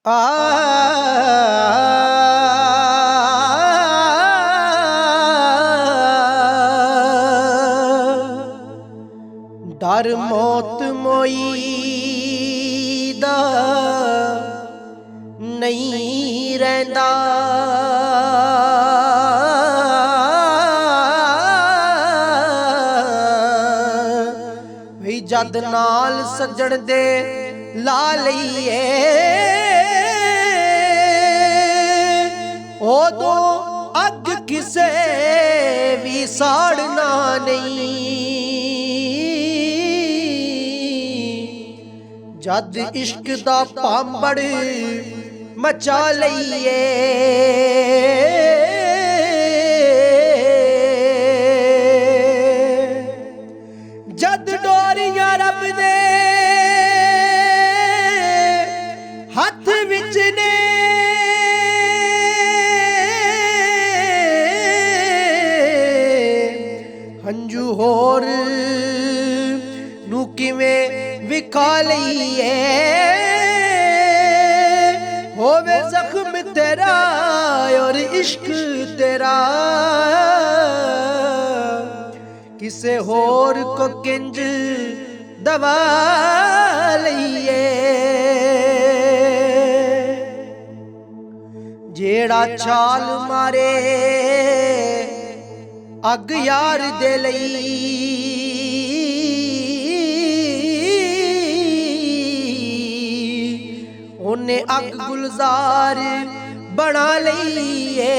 आ डर मौत मोई दा नहीं रहिंदा, भी जद नाल सजण दे ला लईए ओदो अग किसे भी साड़ना नहीं। जद इश्क दा पांबड़ मचा लईए जद डोरियां रब दे हथ विच ने हंजू होर नू किवें विखा लईए होवे जख्म तेरा और इश्क तेरा किसे होर को किंज दवा लईए। जेड़ा छाल मारे अग यार दे लई उन्हें अग गुलजार बना लईए।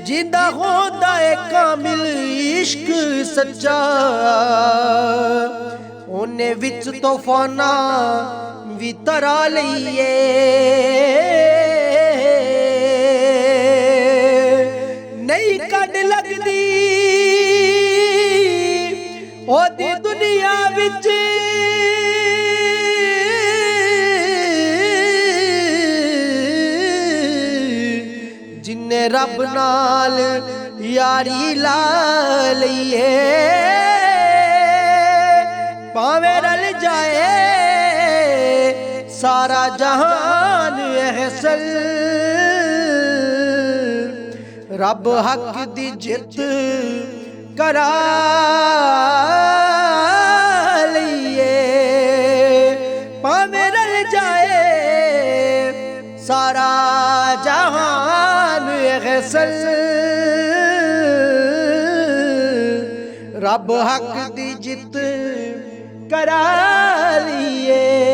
जिंदा होंदा है कामिल इश्क सच्चा उन्हें विच तूफाना भी तरा लईए। नहीं कड लगदी ओदी दुनिया विच जिन्ने रब नाल यारी ला लईए भावें रल जाए सारा जहान अहसल रब हक दी जित करा लईए भावें रल जाए सारा जहान अहसल रब हक दी जित करा लईए।